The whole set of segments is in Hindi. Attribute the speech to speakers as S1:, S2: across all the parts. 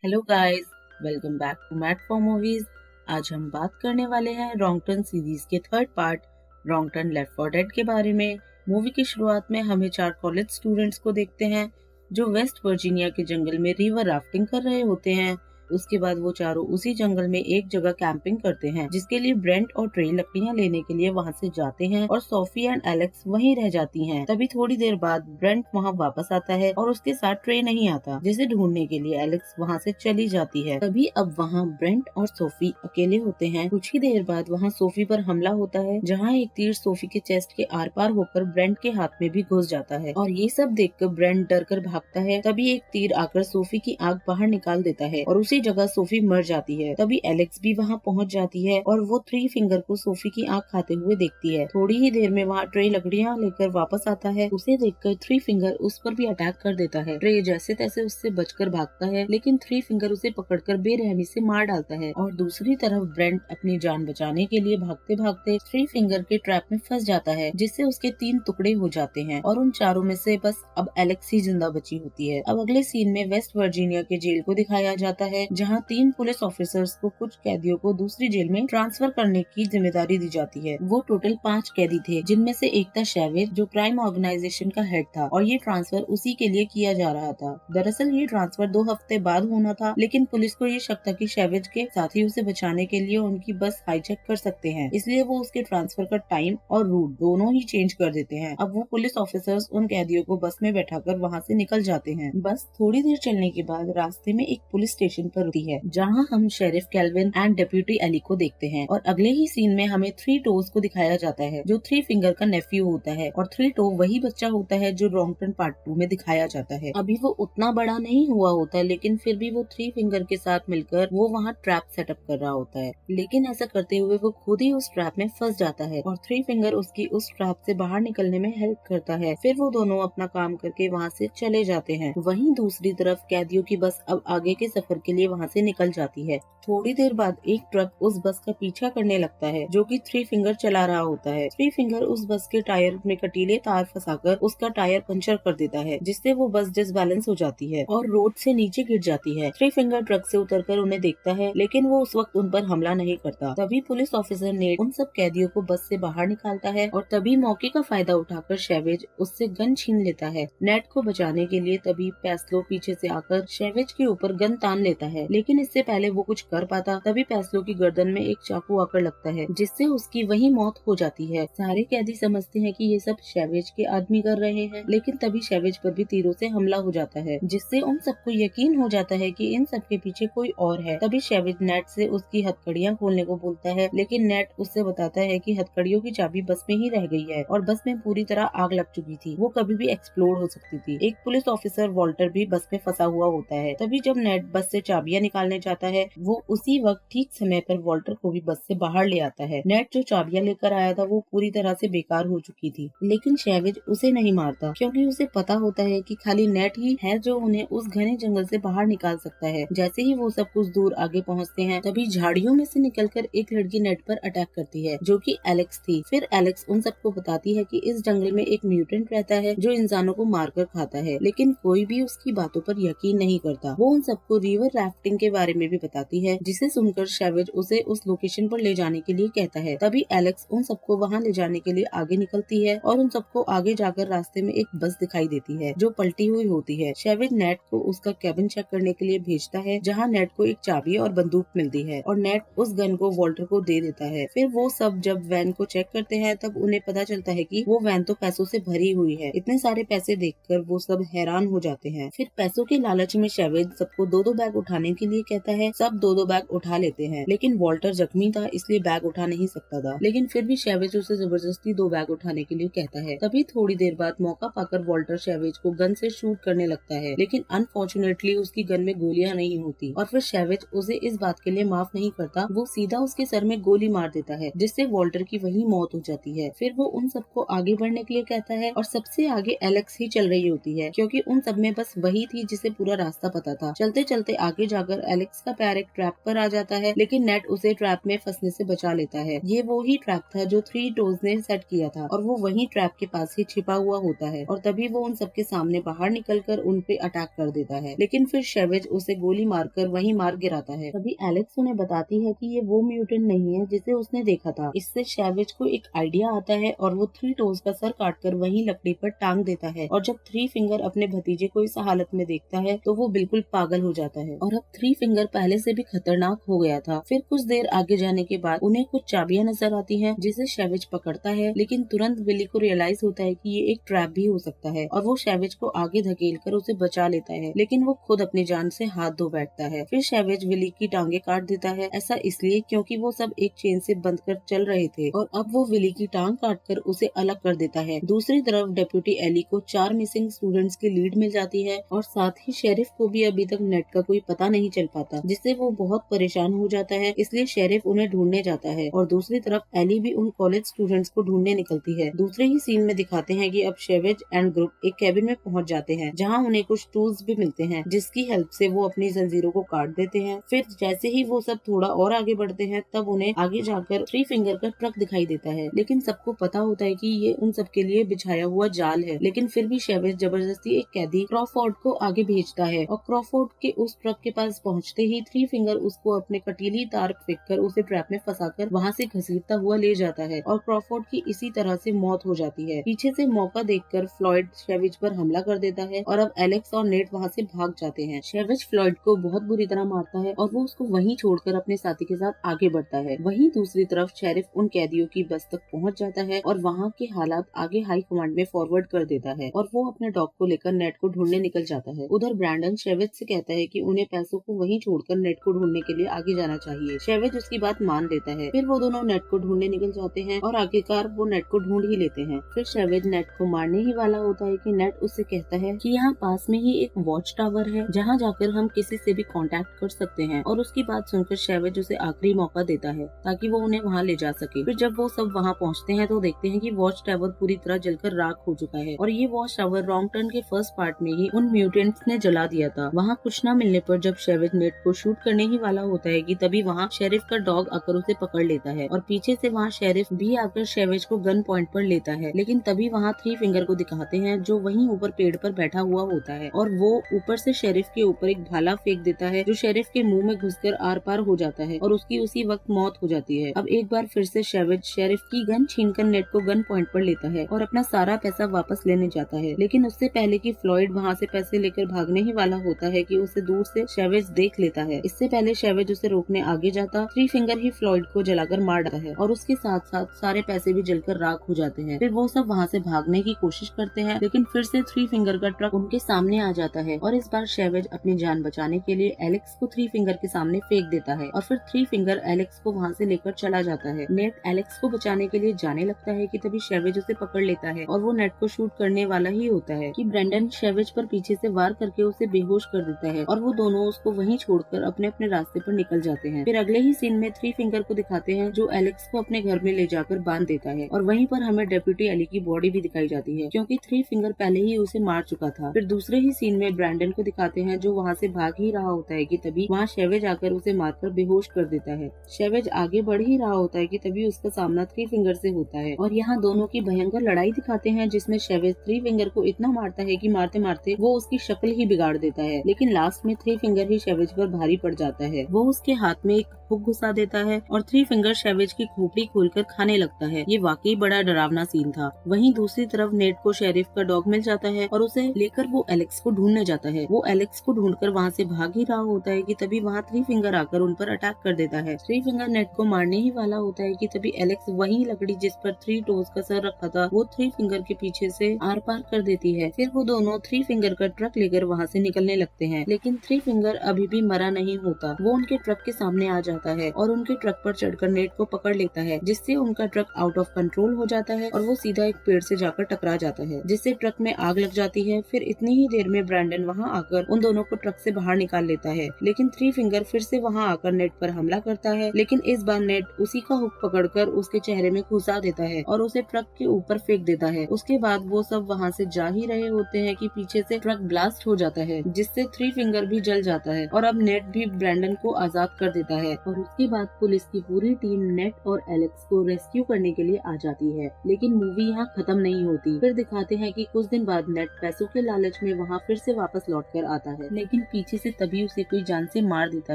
S1: Hello guys, welcome back to mad for movies. आज हम बात करने वाले हैं रॉन्गटन सीरीज के third part wrong turn left 4 dead के बारे में। मूवी की शुरुआत में हमें 4 कॉलेज स्टूडेंट्स को देखते हैं जो वेस्ट वर्जीनिया के जंगल में रिवर राफ्टिंग कर रहे होते हैं। उसके बाद वो चारों उसी जंगल में एक जगह कैंपिंग करते हैं, जिसके लिए ब्रेंट और ट्रे लकड़ियां लेने के लिए वहां से जाते हैं और सोफी एंड एलेक्स वहीं रह जाती हैं। तभी थोड़ी देर बाद ब्रेंट वहां वापस आता है और उसके साथ ट्रे नहीं आता, जिसे ढूंढने के लिए एलेक्स वहां से चली जाती है। तभी अब वहां ब्रेंट और सोफी अकेले होते हैं। कुछ ही देर बाद वहां सोफी पर हमला होता है, जहां एक तीर सोफी के चेस्ट के आर पार होकर ब्रेंट के हाथ में भी घुस जाता है और ये सब देखकर ब्रेंट डर कर भागता है। तभी एक तीर आकर सोफी की आंख बाहर निकाल देता है और उसी जगह सोफी मर जाती है। तभी एलेक्स भी वहां पहुंच जाती है और वो थ्री फिंगर को सोफी की आंख खाते हुए देखती है। थोड़ी ही देर में वहाँ ट्रे लकड़ियां लेकर वापस आता है। उसे देखकर थ्री फिंगर उस पर भी अटैक कर देता है। ट्रे जैसे तैसे उससे बचकर भागता है, लेकिन थ्री फिंगर उसे पकड़कर बेरहमी से मार डालता है। और दूसरी तरफ ब्रेंट अपनी जान बचाने के लिए भागते भागते थ्री फिंगर के ट्रैप में फंस जाता है, जिससे उसके 3 टुकड़े हो जाते हैं और उन चारों में से बस अब एलेक्स ही जिंदा बची होती है। अब अगले सीन में वेस्ट वर्जीनिया के जेल को दिखाया जाता है, जहाँ 3 पुलिस ऑफिसर्स को कुछ कैदियों को दूसरी जेल में ट्रांसफर करने की जिम्मेदारी दी जाती है। वो टोटल 5 कैदी थे, जिनमें से एक था शेविज, जो क्राइम ऑर्गेनाइजेशन का हेड था, और ये ट्रांसफर उसी के लिए किया जा रहा था। दरअसल ये ट्रांसफर 2 हफ्ते बाद होना था, लेकिन पुलिस को ये शक था कि शेविज के साथी उसे बचाने के लिए उनकी बस हाईजैक कर सकते हैं, इसलिए वो उसके ट्रांसफर का टाइम और रूट दोनों ही चेंज कर देते हैं। अब वो पुलिस ऑफिसर्स उन कैदियों को बस में बैठाकर वहाँ से निकल जाते हैं। बस थोड़ी देर चलने के बाद रास्ते में एक पुलिस स्टेशन पर रुकती है, जहाँ हम sheriff Calvin and deputy Ellie को देखते हैं। और अगले ही सीन में हमें थ्री टोज को दिखाया जाता है, जो थ्री फिंगर का नेफ्यू होता है, और थ्री टो वही बच्चा होता है जो रॉन्गटन पार्ट 2 में दिखाया जाता है। अभी वो उतना बड़ा नहीं हुआ होता, लेकिन फिर भी वो थ्री फिंगर के साथ मिलकर वो वहाँ ट्रैप सेटअप कर रहा होता है। लेकिन ऐसा करते हुए वो खुद ही उस ट्रैप में फंस जाता है और थ्री फिंगर उसकी उस ट्रैप से बाहर निकलने में हेल्प करता है। फिर वो दोनों अपना काम करके वहाँ से चले जाते हैं। वहीं दूसरी तरफ कैदियों की बस अब आगे के सफर के लिए वहाँ से निकल जाती है। थोड़ी देर बाद एक ट्रक उस बस का पीछा करने लगता है, जो कि थ्री फिंगर चला रहा होता है। थ्री फिंगर उस बस के टायर में कटीले तार फंसाकर उसका टायर पंचर कर देता है, जिससे वो बस डिसबैलेंस हो जाती है और रोड से नीचे गिर जाती है। थ्री फिंगर ट्रक से उतरकर उन्हें देखता है, लेकिन वो उस वक्त उन पर हमला नहीं करता। तभी पुलिस ऑफिसर नेट उन सब कैदियों को बस से बाहर निकालता है और तभी मौके का फायदा उठाकर शेवेज उससे गन छीन लेता है। नेट को बचाने के लिए तभी पैस्लो पीछे से आकर शेवेज के ऊपर गन तान लेता है, लेकिन इससे पहले वो कुछ कर पाता तभी पैस्लो की गर्दन में एक चाकू आकर लगता है, जिससे उसकी वही मौत हो जाती है। सारे कैदी समझते हैं कि ये सब शेवेज के आदमी कर रहे हैं, लेकिन तभी शेवेज पर भी तीरों से हमला हो जाता है, जिससे उन सबको यकीन हो जाता है कि इन सब के पीछे कोई और है। तभी शेवेज नेट से उसकी हथकड़ियां खोलने को बोलता है, लेकिन नेट उससे बताता है कि हथकड़ियों की चाबी बस में ही रह गई है और बस में पूरी तरह आग लग चुकी थी, वो कभी भी एक्सप्लोड हो सकती थी। एक पुलिस ऑफिसर वॉल्टर भी बस में फंसा हुआ होता है। तभी जब नेट बस से चाबियां निकालने जाता है, वो उसी वक्त ठीक समय पर वॉल्टर को भी बस से बाहर ले आता है। नेट जो चाबियां लेकर आया था वो पूरी तरह से बेकार हो चुकी थी, लेकिन शेवेज उसे नहीं मारता, क्योंकि उसे पता होता है कि खाली नेट ही है जो उन्हें उस घने जंगल से बाहर निकाल सकता है। जैसे ही वो सब कुछ दूर आगे पहुँचते हैं, तभी झाड़ियों में से निकलकर एक लड़की नेट पर अटैक करती है, जो कि एलेक्स थी। फिर एलेक्स उन सबको बताती है कि इस जंगल में एक म्यूटेंट रहता है जो इंसानों को मारकर खाता है, लेकिन कोई भी उसकी बातों पर यकीन नहीं करता। वो उन सबको रिवर राफ्टिंग के बारे में भी बताती है, जिसे सुनकर शेवेज उसे उस लोकेशन पर ले जाने के लिए कहता है। तभी एलेक्स उन सबको वहाँ ले जाने के लिए आगे निकलती है और उन सबको आगे जाकर रास्ते में एक बस दिखाई देती है जो पलटी हुई होती है। शेवेज नेट को उसका कैबिन चेक करने के लिए भेजता है, जहाँ नेट को एक चाबी और बंदूक मिलती है और नेट उस गन को वॉल्टर को दे देता है। फिर वो सब जब वैन को चेक करते हैं, तब उन्हें पता चलता है कि वो वैन तो पैसों से भरी हुई है। इतने सारे पैसे देखकर वो सब हैरान हो जाते हैं। फिर पैसों के लालच में शेवेज सबको 2-2 बैग उठाने के लिए कहता है। सब 2-2 बैग उठा लेते हैं, लेकिन वॉल्टर जख्मी था, इसलिए बैग उठा नहीं सकता था, लेकिन फिर भी शेवेज उसे जबरदस्ती 2 बैग उठाने के लिए कहता है। तभी थोड़ी देर बाद मौका पाकर वॉल्टर शेवेज को गन से शूट करने लगता है, लेकिन अनफॉर्चुनेटली उसकी गन में गोलियां नहीं होती और फिर शेवेज उसे इस बात के लिए माफ नहीं करता। वो सीधा उसके सर में गोली मार देता है, जिससे वॉल्टर की वही मौत हो जाती है। फिर वो उन सबको आगे बढ़ने के लिए कहता है और सबसे आगे एलेक्स ही चल रही होती है, क्योंकि उन सब में बस वही थी जिसे पूरा रास्ता पता था। चलते चलते आगे जाकर एलेक्स का पैर एक ट्रैप पर आ जाता है, लेकिन नेट उसे ट्रैप में फंसने से बचा लेता है। ये वो ही ट्रैप था जो थ्री टोज ने सेट किया था और वो वही ट्रैप के पास ही छिपा हुआ होता है और तभी वो उन सबके सामने बाहर निकलकर उन पे अटैक कर देता है, लेकिन फिर शेवेज उसे गोली मारकर वहीं मार गिराता है। तभी एलेक्स उन्हें बताती है कि ये वो म्यूटेंट नहीं है जिसे उसने देखा था। इससे शेवेज को एक आइडिया आता है और वो थ्री टोज का सर काटकर वहीं लकड़ी पर टांग देता है और जब थ्री फिंगर अपने भतीजे को इस हालत में देखता है तो वो बिल्कुल पागल हो जाता है और अब थ्री फिंगर पहले से भी खतरनाक हो गया था। फिर कुछ देर आगे जाने के बाद उन्हें कुछ चाबियां नजर आती हैं जिसे शेवेज पकड़ता है, लेकिन तुरंत विली को रियलाइज होता है कि ये एक ट्रैप भी हो सकता है और वो शेवेज को आगे धकेल कर उसे बचा लेता है, लेकिन वो खुद अपनी जान से हाथ धो बैठता है। फिर शेवेज विली की टांगे काट देता है, ऐसा इसलिए क्योंकि वो सब एक चेन से बंध कर चल रहे थे और अब वो विली की टांग काटकर उसे अलग कर देता है। दूसरी तरफ डेप्यूटी एली को 4 मिसिंग स्टूडेंट्स की लीड मिल जाती है और साथ ही शेरिफ को भी अभी तक नेट का कोई पता नहीं चल पाता, जिससे वो बहुत परेशान हो जाता है। इसलिए शेरिफ उन्हें ढूंढने जाता है और दूसरी तरफ एली भी उन कॉलेज स्टूडेंट्स को ढूंढने निकलती है। दूसरे ही सीन में दिखाते हैं कि अब शेवेज एंड ग्रुप एक कैबिन में पहुंच जाते हैं जहां उन्हें कुछ टूल्स भी मिलते हैं जिसकी हेल्प से वो अपनी जंजीरों को काट देते हैं। फिर जैसे ही वो सब थोड़ा और आगे बढ़ते हैं तब उन्हें आगे जाकर थ्री फिंगर का ट्रक दिखाई देता है, लेकिन सबको पता होता है कि ये उन सब के लिए बिछाया हुआ जाल है। लेकिन फिर भी शेवेज जबरदस्ती एक कैदी क्रॉफोर्ड को आगे भेजता है और क्रॉफोर्ड के उस ट्रक के पास पहुंचते ही थ्री फिंगर उसको अपने कटीली तार फेंककर उसे ट्रैप में फंसाकर वहां से घसीटता हुआ ले जाता है और क्रॉफोर्ड की इसी तरह से मौत हो जाती है। पीछे से मौका देखकर फ्लॉयड शेवेज पर हमला कर देता है और अब एलेक्स और नेट वहां से भाग जाते हैं। शेवेज फ्लॉयड को बहुत बुरी तरह मारता है और वो उसको वहीं छोड़कर अपने साथी के साथ आगे बढ़ता है। वहीं दूसरी तरफ शेरिफ उन कैदियों की बस तक पहुंच जाता है और वहाँ के हालात आगे हाई कमांड में फॉरवर्ड कर देता है और वो अपने डॉग को लेकर नेट को ढूंढने निकल जाता है। उधर ब्रैंडन शेवेज से कहता है कि उन्हें पैसों को वहीं छोड़कर नेट को ढूंढने के लिए आगे जाना चाहिए। शेवेज उसकी बात मान लेता है। फिर वो दोनों नेट को ढूंढने निकल जाते हैं और आखिरकार वो नेट को ढूंढ ही लेते हैं। फिर शेवेज नेट को मारने ही वाला होता है कि नेट उससे कहता है कि यहाँ पास में ही एक वॉच टावर है जहाँ जाकर हम किसी से भी कांटेक्ट कर सकते हैं और उसकी बात सुनकर शेवेज उसे आखिरी मौका देता है ताकि वो उन्हें वहाँ ले जा सके। फिर जब वो सब वहाँ पहुँचते हैं तो देखते हैं कि वॉच टावर पूरी तरह जलकर राख हो चुका है और ये वॉच टावर रॉन्ग टर्न के फर्स्ट पार्ट में ही उन म्यूटेंट्स ने जला दिया था। वहाँ कुछ न मिलने पर जब शेवेज नेट को शूट करने ही वाला होता है कि तभी वहाँ शेरिफ का डॉग आकर उसे पकड़ लेता है और पीछे से वहाँ शेरिफ भी आकर शेवेज को गन पॉइंट पर लेता है, लेकिन तभी वहाँ थ्री फिंगर को दिखाते हैं जो वहीं ऊपर पेड़ पर बैठा हुआ होता है और वो ऊपर से शेरिफ के ऊपर एक भाला फेंक देता है जो शेरिफ के मुंह में घुसकर आर पार हो जाता है और उसकी उसी वक्त मौत हो जाती है। अब एक बार फिर से शेवेज शेरिफ की गन छीनकर नेट को गन पॉइंट पर लेता है और अपना सारा पैसा वापस लेने जाता है, लेकिन उससे पहले कि फ्लॉयड वहाँ से पैसे लेकर भागने ही वाला होता है कि उसे दूर से शेवेज देख लेता है। इससे पहले शेवेज उसे रोकने आगे जाता थ्री फिंगर ही फ्लॉयड को जलाकर मार डालता है और उसके साथ साथ सारे पैसे भी जलकर राख हो जाते हैं। फिर वो सब वहाँ से भागने की कोशिश करते हैं, लेकिन फिर से थ्री फिंगर का ट्रक उनके सामने आ जाता है और इस बार शेवेज अपनी जान बचाने के लिए एलेक्स को थ्री फिंगर के सामने फेंक देता है और फिर थ्री फिंगर एलेक्स को वहाँ से लेकर चला जाता है। नेट एलेक्स को बचाने के लिए जाने लगता है कि तभी शेवेज उसे पकड़ लेता है और वो नेट को शूट करने वाला ही होता है कि ब्रेंडन शेवेज पर पीछे से वार करके उसे बेहोश कर देता है और वो दोनों उसको वहीं छोड़कर अपने अपने रास्ते पर निकल जाते हैं। फिर अगले ही सीन में थ्री फिंगर को दिखाते हैं जो एलेक्स को अपने घर में ले जाकर बांध देता है और वहीं पर हमें डेप्यूटी एली की बॉडी भी दिखाई जाती है क्योंकि थ्री फिंगर पहले ही उसे मार चुका था। फिर दूसरे ही सीन में ब्रैंडन को दिखाते हैं जो वहाँ से भाग ही रहा होता है कि तभी वहाँ शेवेज आकर उसे मारकर बेहोश कर देता है। शेवेज आगे बढ़ ही रहा होता है कि तभी उसका सामना थ्री फिंगर से होता है और यहाँ दोनों की भयंकर लड़ाई दिखाते हैं जिसमें शेवेज थ्री फिंगर को इतना मारता है कि मारते मारते वो उसकी शक्ल ही बिगाड़ देता है, लेकिन लास्ट में थ्री फिंगर ही शेवेज पर भारी पड़ जाता है। वो उसके हाथ में एक हुक घुसा देता है और थ्री फिंगर शेवेज की खोपड़ी खोलकर खाने लगता है। ये वाकई बड़ा डरावना सीन था। वहीं दूसरी तरफ नेट को शेरिफ का डॉग मिल जाता है और उसे लेकर वो एलेक्स को ढूंढने जाता है। वो एलेक्स को ढूंढकर वहाँ से भाग ही रहा होता है कि तभी वहाँ थ्री फिंगर आकर उन पर अटैक कर देता है। थ्री फिंगर नेट को मारने ही वाला होता है कि तभी एलेक्स वही लकड़ी जिस पर थ्री टोज का सर रखा था वो थ्री फिंगर के पीछे से आर पार कर देती है। फिर वो दोनों थ्री फिंगर का ट्रक लेकर वहाँ से निकलने लगते हैं, लेकिन थ्री फिंगर अभी भी मरा नहीं होता। वो उनके ट्रक के सामने आ जाता है और उनके ट्रक पर चढ़कर नेट को पकड़ लेता है, जिससे उनका ट्रक आउट ऑफ कंट्रोल हो जाता है और वो सीधा एक पेड़ से जाकर टकरा जाता है, जिससे ट्रक में आग लग जाती है। फिर इतनी ही देर में ब्रैंडन वहाँ आकर उन दोनों को ट्रक से बाहर निकाल लेता है, लेकिन थ्री फिंगर फिर से वहाँ आकर नेट पर हमला करता है, लेकिन इस बार नेट उसी का हुक पकड़कर उसके चेहरे में घुसा देता है और उसे ट्रक के ऊपर फेंक देता है। उसके बाद वो सब वहाँ से जा ही रहे होते हैं कि पीछे से ट्रक ब्लास्ट हो जाता है, जिससे थ्री फिंगर भी जल जाता जाता है और अब नेट भी ब्रैंडन को आजाद कर देता है और उसके बाद पुलिस की पूरी टीम नेट और एलेक्स को रेस्क्यू करने के लिए आ जाती है। लेकिन मूवी यहाँ खत्म नहीं होती। फिर दिखाते हैं कि कुछ दिन बाद नेट पैसों के लालच में वहाँ फिर से वापस लौट कर आता है, लेकिन पीछे से तभी उसे कोई जान से मार देता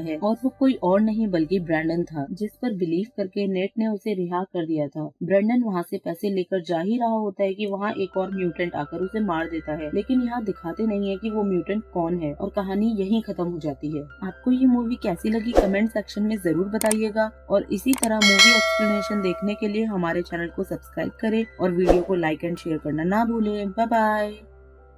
S1: है और वो कोई और नहीं बल्कि ब्रैंडन था, जिस पर बिलीव करके नेट ने उसे रिहा कर दिया था। ब्रैंडन वहाँ से पैसे लेकर जा ही रहा होता है कि वहाँ एक और म्यूटेंट आकर उसे मार देता है, लेकिन यहाँ दिखाते नहीं है कि वो म्यूटेंट कौन है और कहानी यहीं खत्म हो जाती है। आपको ये मूवी कैसी लगी कमेंट सेक्शन में जरूर बताइएगा और इसी तरह मूवी एक्सप्लेनेशन देखने के लिए हमारे चैनल को सब्सक्राइब करें और वीडियो को लाइक एंड शेयर करना ना भूलें। Bye bye.